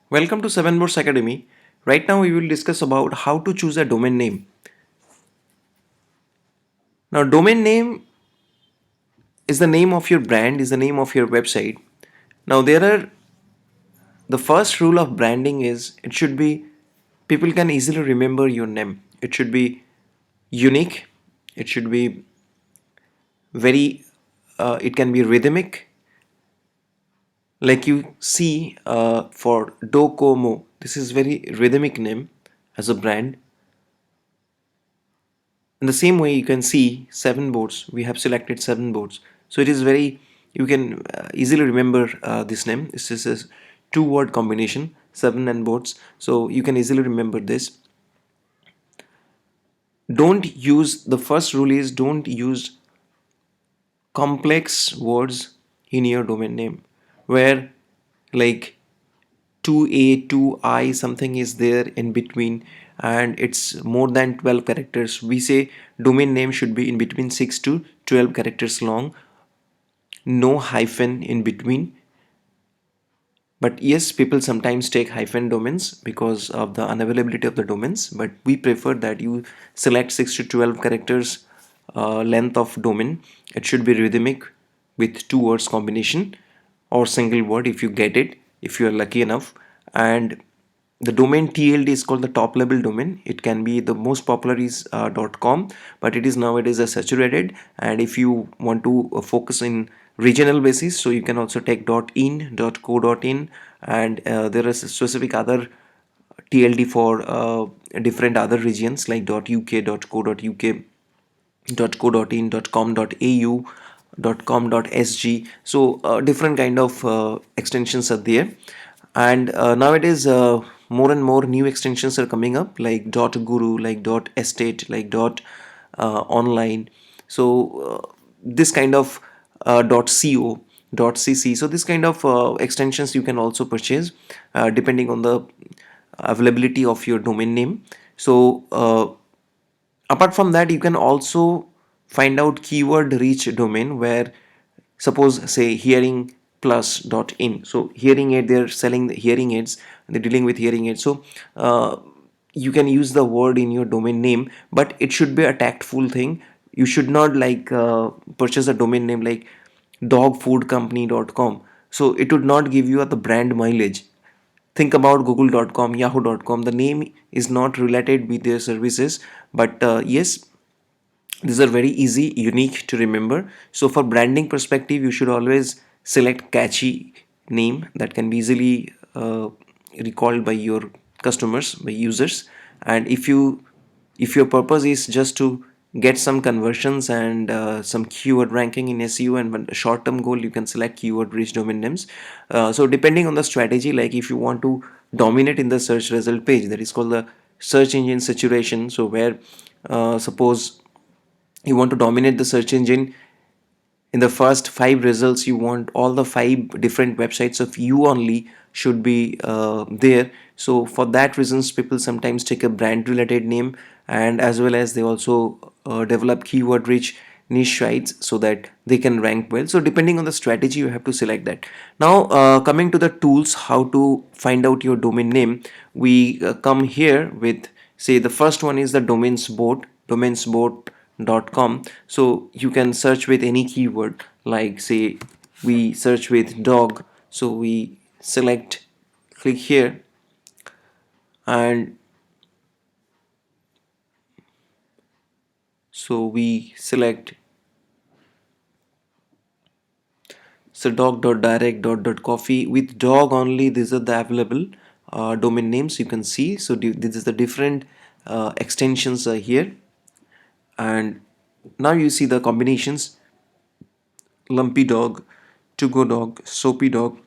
Welcome to 7 Boats Academy. Right now we will discuss about how to choose a domain name. Now domain name is the name of your brand, is the name of your website. Now the first rule of branding is it should be people can easily remember your name. It should be unique. It should be very it can be rhythmic. Like you see for Docomo, this is very rhythmic name as a brand. In the same way, you can see 7 boards. We have selected 7 boards. So it is very, you can easily remember this name. This is a two-word combination, 7 and boards. So you can easily remember this. Don't use, the first rule is don't use complex words in your domain name where like 2a 2i something is there in between and it's more than 12 characters. We say domain name should be in between 6 to 12 characters long, no hyphen in between. But yes, people sometimes take hyphen domains because of the unavailability of the domains, but we prefer that you select 6 to 12 characters length of domain. It should be rhythmic with two words combination or single word if you get it, if you are lucky enough. And the domain TLD is called the top level domain. It can be the most popular is .com, but it is nowadays a saturated. And if you want to focus in regional basis, so you can also take .in, .co.in, and there is a specific other TLD for different other regions like .uk, .co.uk, .co.in, .com.au, .com.sg. So different kind of extensions are there, and nowadays more and more new extensions are coming up like .guru, like .estate, like .online. So this kind of .co, .cc. So this kind of extensions you can also purchase depending on the availability of your domain name. So apart from that, you can also find out keyword rich domain where suppose say hearing plus.in. So hearing aid, they're selling the hearing aids, they're dealing with hearing aids. So you can use the word in your domain name, but it should be a tactful thing. You should not like purchase a domain name like dogfoodcompany.com. So it would not give you the brand mileage. Think about google.com, yahoo.com. The name is not related with their services, but yes, these are very easy, unique to remember. So for branding perspective, you should always select catchy name that can be easily recalled by your customers, by users. And if your purpose is just to get some conversions and some keyword ranking in SEO and a short-term goal, you can select keyword rich domain names. So depending on the strategy, like if you want to dominate in the search result page, that is called the search engine saturation. So where suppose you want to dominate the search engine, in the first 5 results you want all the 5 different websites of you only should be there. So for that reasons people sometimes take a brand related name, and as well as they also develop keyword rich niche sites so that they can rank well. So depending on the strategy you have to select that. Now coming to the tools how to find out your domain name, we come here with, say, the first one is the domainsboard.com. So you can search with any keyword, like say we search with dog, so we select, click here, and so we select, so dog.direct.coffee. With dog only, these are the available domain names you can see. So this is the different extensions are here, and now you see the combinations: lumpy dog, to go dog, soapy dog,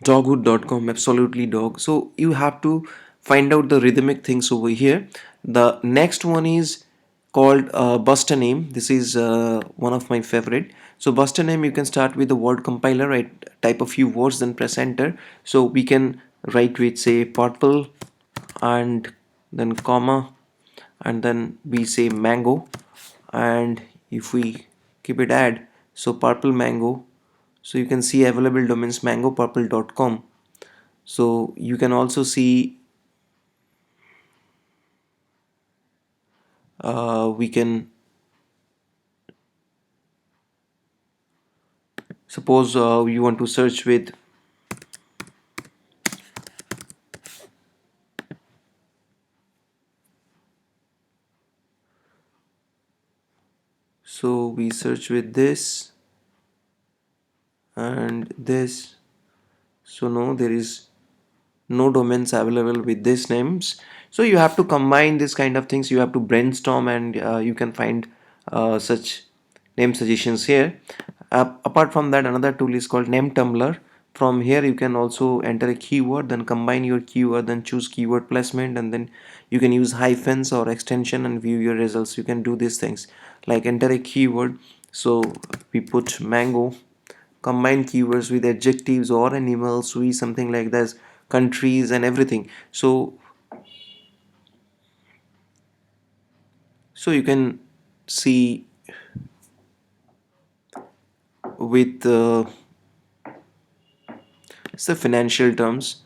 doghood.com, absolutely dog. So you have to find out the rhythmic things over here. The next one is called buster name. This is one of my favorite. So buster name, you can start with the word compiler, right? Type a few words, then press enter. So we can write with, say, purple, and then comma, and then we say mango, and if we keep it add, so purple mango. So you can see available domains mangopurple.com. So you can also see, we can suppose you want to search with, so we search with this and this. So no, there is no domains available with these names. So you have to combine this kind of things, you have to brainstorm, and you can find such name suggestions here. Apart from that, another tool is called name tumbler. From here you can also enter a keyword, then combine your keyword, then choose keyword placement, and then you can use hyphens or extension and view your results. You can do these things like enter a keyword. So we put mango, combine keywords with adjectives or animals, we something like this, countries and everything. So you can see with the financial terms,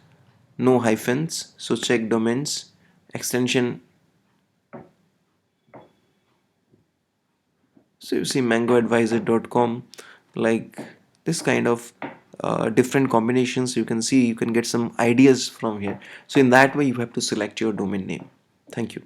no hyphens, so check domains, extension. So you see mangoadvisor.com, like this kind of different combinations you can see, you can get some ideas from here. So in that way you have to select your domain name. Thank you.